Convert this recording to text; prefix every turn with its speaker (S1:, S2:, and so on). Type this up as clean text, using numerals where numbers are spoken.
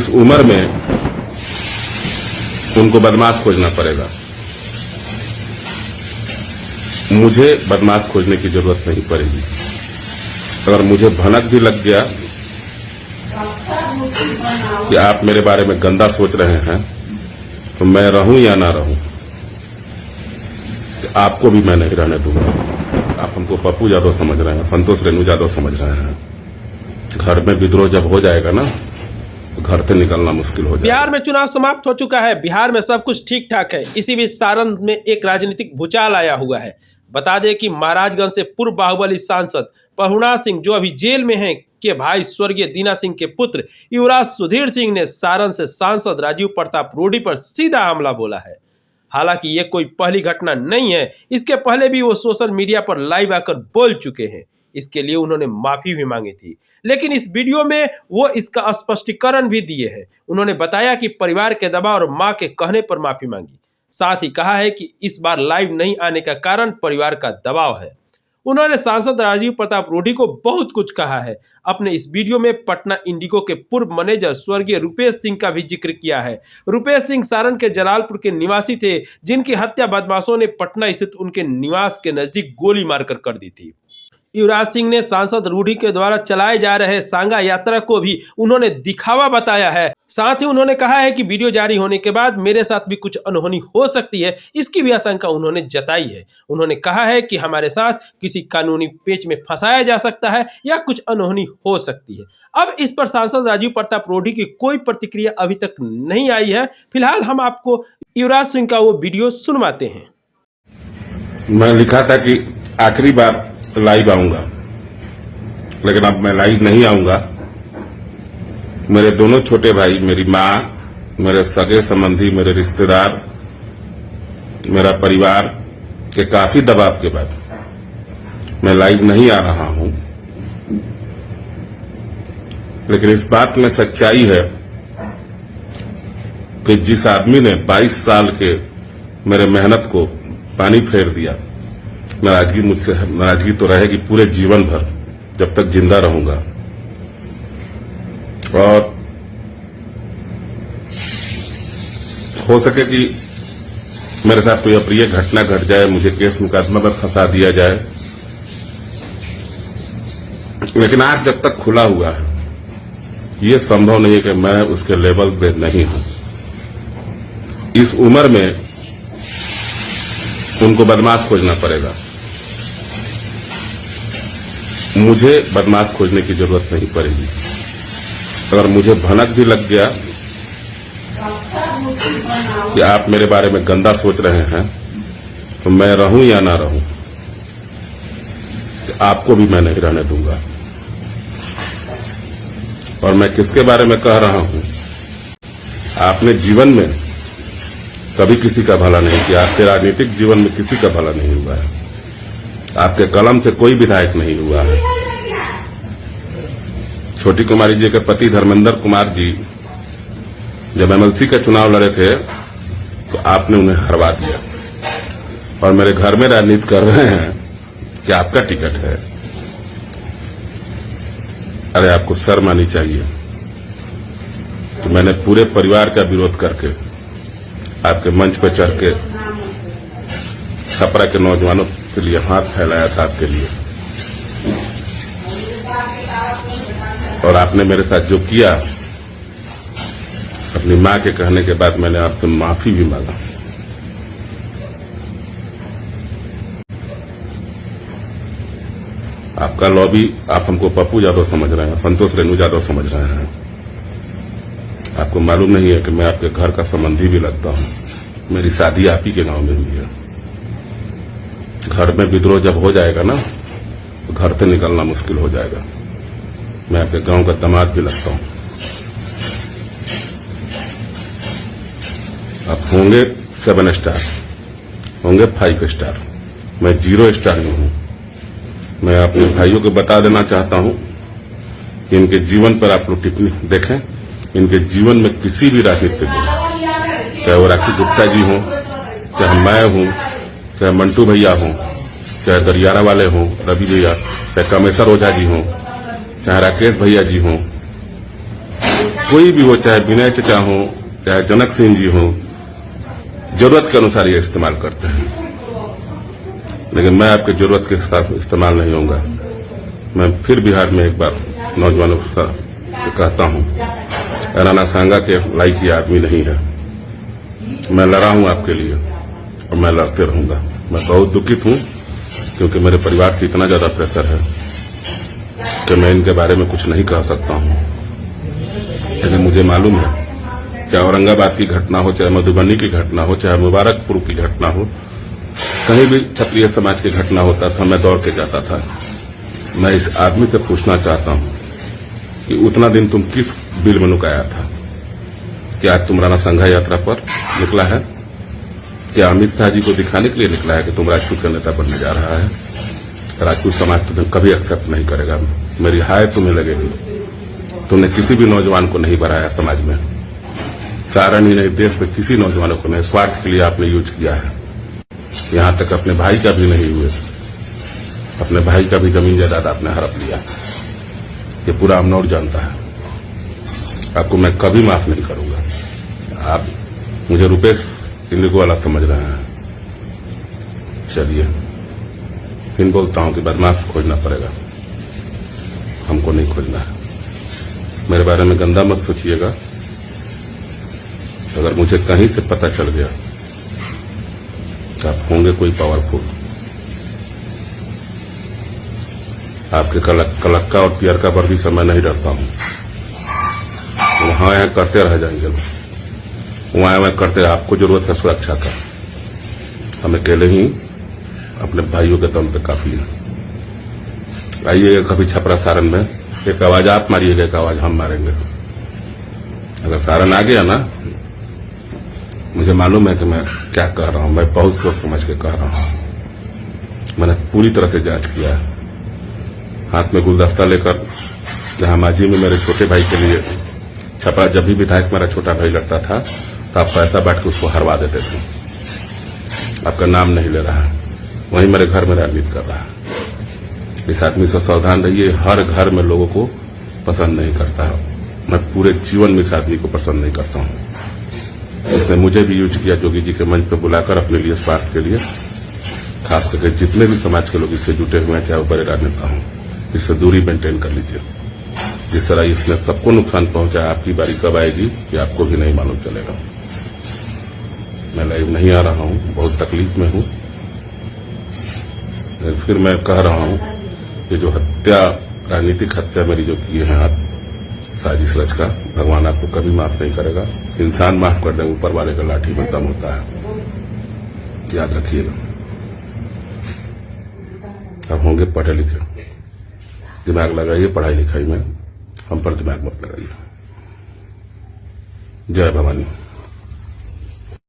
S1: इस उम्र में उनको बदमाश खोजना पड़ेगा। मुझे बदमाश खोजने की जरूरत नहीं पड़ेगी। अगर मुझे भनक भी लग गया कि आप मेरे बारे में गंदा सोच रहे हैं तो मैं रहूं या ना रहूं, तो आपको भी मैं नहीं रहने दूंगा। आप हमको पप्पू यादव समझ रहे हैं, संतोष रेणु यादव समझ रहे हैं। घर में विद्रोह जब हो जाएगा ना, तो घर से निकलना मुश्किल हो जाएगा।
S2: बिहार में चुनाव समाप्त हो चुका है। बिहार में सब कुछ ठीक ठाक है। इसी बीच सारण में एक राजनीतिक भूचाल आया हुआ है। बता दें कि महाराजगंज से पूर्व बाहुबली सांसद प्रभुनाथ सिंह, जो अभी जेल में हैं, के भाई स्वर्गीय दीना सिंह के पुत्र युवराज सुधीर सिंह ने सारण से सांसद राजीव प्रताप रूडी पर सीधा हमला बोला है। हालांकि ये कोई पहली घटना नहीं है। इसके पहले भी वो सोशल मीडिया पर लाइव आकर बोल चुके हैं। इसके लिए उन्होंने माफी भी मांगी थी, लेकिन इस वीडियो में वो इसका स्पष्टीकरण भी दिए हैं। उन्होंने बताया कि परिवार के दबाव और मां के कहने पर माफी मांगी। साथ ही कहा है कि इस बार लाइव नहीं आने का कारण परिवार का दबाव है। उन्होंने सांसद राजीव प्रताप रूडी को बहुत कुछ कहा है। अपने इस वीडियो में पटना इंडिगो के पूर्व मैनेजर स्वर्गीय रुपेश सिंह का भी जिक्र किया है। रुपेश सिंह सारण के जलालपुर के निवासी थे, जिनकी हत्या बदमाशों ने पटना स्थित उनके निवास के नजदीक गोली मारकर कर दी थी। युवराज सिंह ने सांसद रूडी के द्वारा चलाए जा रहे सांगा यात्रा को भी उन्होंने दिखावा बताया है। साथ ही उन्होंने कहा है कि वीडियो जारी होने के बाद मेरे साथ भी कुछ अनहोनी हो सकती है, इसकी भी आशंका उन्होंने जताई है। उन्होंने कहा है कि हमारे साथ किसी कानूनी पेच में फंसाया जा सकता है या कुछ अनहोनी हो सकती है। अब इस पर सांसद राजीव प्रताप रूडी की कोई प्रतिक्रिया अभी तक नहीं आई है। फिलहाल हम आपको युवराज सिंह का वो वीडियो सुनवाते हैं।
S1: मैं लिखा था कि आखिरी बार लाइव आऊंगा, लेकिन अब मैं लाइव नहीं आऊंगा। मेरे दोनों छोटे भाई, मेरी मां, मेरे सगे संबंधी, मेरे रिश्तेदार, मेरा परिवार के काफी दबाव के बाद मैं लाइव नहीं आ रहा हूं। लेकिन इस बात में सच्चाई है कि जिस आदमी ने 22 साल के मेरे मेहनत को पानी फेर दिया, नाराजगी तो रहेगी पूरे जीवन भर, जब तक जिंदा रहूंगा। और हो सके कि मेरे साथ कोई अप्रिय घटना घट जाए, मुझे केस मुकदमा पर फंसा दिया जाए, लेकिन आज जब तक खुला हुआ है, ये संभव नहीं है कि मैं उसके लेवल पे नहीं हूं। इस उम्र में उनको बदमाश खोजना पड़ेगा। मुझे बदमाश खोजने की जरूरत नहीं पड़ेगी। अगर मुझे भनक भी लग गया कि आप मेरे बारे में गंदा सोच रहे हैं तो मैं रहूं या ना रहूं, तो आपको भी मैं नहीं रहने दूंगा। और मैं किसके बारे में कह रहा हूं? आपने जीवन में कभी किसी का भला नहीं किया। आपके राजनीतिक जीवन में किसी का भला नहीं हुआ है। आपके कलम से कोई विधायक नहीं हुआ है। छोटी कुमारी जी के पति धर्मेंद्र कुमार जी जब एमएलसी का चुनाव लड़े थे तो आपने उन्हें हरवा दिया, और मेरे घर में राजनीति कर रहे हैं कि आपका टिकट है। अरे आपको शर्म आनी चाहिए। तो मैंने पूरे परिवार का विरोध करके आपके मंच पर चढ़ के छपरा के नौजवानों के लिए हाथ फैलाया था आपके लिए, और आपने मेरे साथ जो किया, अपनी मां के कहने के बाद मैंने आपसे माफी भी मांगा। आपका लॉबी, आप हमको पप्पू यादव समझ रहे हैं, संतोष रेणु यादव समझ रहे हैं। आपको मालूम नहीं है कि मैं आपके घर का संबंधी भी लगता हूं। मेरी शादी आप ही के गांव में हुई है। घर में विद्रोह जब हो जाएगा ना, तो घर से निकलना मुश्किल हो जाएगा। मैं आपके गांव का दामाद भी लगता हूं। आप होंगे 7 स्टार, होंगे 5 स्टार, मैं 0 स्टार ही हूं। मैं अपने भाइयों को बता देना चाहता हूं कि इनके जीवन पर आप लोग टिप्पणी देखें। इनके जीवन में किसी भी राजनीतिक, चाहे वो राखी गुप्ता जी हों, चाहे मैं हूं, चाहे मंटू भैया हों, चाहे दरियारा वाले हों, रवि भैया, चाहे कामेश्वर ओझा जी हों, चाहे राकेश भैया जी हों, कोई भी हो, चाहे विनय चचा हो, चाहे जनक सिंह जी हो, जरूरत के अनुसार ये इस्तेमाल करते हैं। लेकिन मैं आपके जरूरत के साथ इस्तेमाल नहीं होऊंगा। मैं फिर बिहार में एक बार नौजवानों को कहता हूं, राणा सांगा के लायक ये आदमी नहीं है। मैं लड़ा हूं आपके लिए और मैं लड़ते रहूंगा। मैं बहुत दुखित हूं क्योंकि मेरे परिवार से इतना ज्यादा प्रेशर है कि मैं इनके बारे में कुछ नहीं कह सकता हूं। लेकिन मुझे मालूम है, चाहे औरंगाबाद की घटना हो, चाहे मधुबनी की घटना हो, चाहे मुबारकपुर की घटना हो, कहीं भी क्षत्रिय समाज की घटना होता था, मैं दौड़ के जाता था। मैं इस आदमी से पूछना चाहता हूं कि उतना दिन तुम किस बिल में नुकाया था? क्या आज तुम राणा संघा यात्रा पर निकला है? क्या अमित शाह जी को दिखाने के लिए निकला है कि तुम राजपूत का नेता बनने जा रहा है? राजपूत समाज तुम्हें कभी एक्सेप्ट नहीं करेगा। मेरी हाय तुम्हें लगेगी। तुमने किसी भी नौजवान को नहीं बढ़ाया समाज में। सारणी ने देश में किसी नौजवानों को नहीं, स्वार्थ के लिए आपने यूज किया है। यहां तक अपने भाई का भी नहीं हुए, अपने भाई का भी जमीन जायदाद आपने हड़प लिया। ये पूरा अमनौर जानता है। आपको मैं कभी माफ नहीं करूंगा। आप मुझे रुपेश इंडिगो वाला समझ रहे हैं। चलिए, फिर बोलता हूं कि बदमाश खोजना पड़ेगा, हमको नहीं खोजना है। मेरे बारे में गंदा मत सोचिएगा। अगर मुझे कहीं से पता चल गया तो आप होंगे कोई पावरफुल। आपके कलक्का और पियरका पर भी समय नहीं डरता हूं। वहां यहाँ करते रह जाएंगे लोग, वहां यहाँ करते। आपको जरूरत है सुरक्षा का, हम अकेले ही अपने भाइयों के दम पे काफी है। आइएगा कभी छपरा सारण में, एक आवाज आप मारिएगा, एक आवाज हम मारेंगे। अगर सारण आ गया ना, मुझे मालूम है कि मैं क्या कह रहा हूं। मैं बहुत सोच समझ के कह रहा हूं। मैंने पूरी तरह से जांच किया है। हाथ में गुलदस्ता लेकर जहां माजी में मेरे छोटे भाई के लिए छपरा, जब भी विधायक मेरा छोटा भाई लड़ता था तो आप पैसा बांट के उसको हरवा देते थे। आपका नाम नहीं ले रहा है, वहीं मेरे घर में राजनीति कर रहा है। इस आदमी से सावधान रहिए। हर घर में लोगों को पसंद नहीं करता है। मैं पूरे जीवन में इस आदमी को पसंद नहीं करता हूं। इसने मुझे भी यूज किया जोगी जी के मंच पर बुलाकर अपने लिए, स्वार्थ के लिए। खास करके जितने भी समाज के लोग इससे जुटे हुए हैं, चाहे वो बड़े राजनेता हों, इससे दूरी मेंटेन कर लीजिए। जिस तरह इसने सबको नुकसान पहुंचा, आपकी बारी कब आएगी ये आपको भी नहीं मालूम चलेगा। मैं लाइव नहीं आ रहा हूं, बहुत तकलीफ में हूं। फिर मैं कह रहा हूं कि जो हत्या, राजनीतिक हत्या मेरी जो किए हैं आप, साजिश रच का, भगवान आपको कभी माफ नहीं करेगा। इंसान माफ कर दे, ऊपर वाले का लाठी में दम होता है, याद रखिएगा। अब होंगे पढ़े लिखे, दिमाग लगाइए पढ़ाई लिखाई में, हम पर दिमाग मत लगाइए। जय भवानी।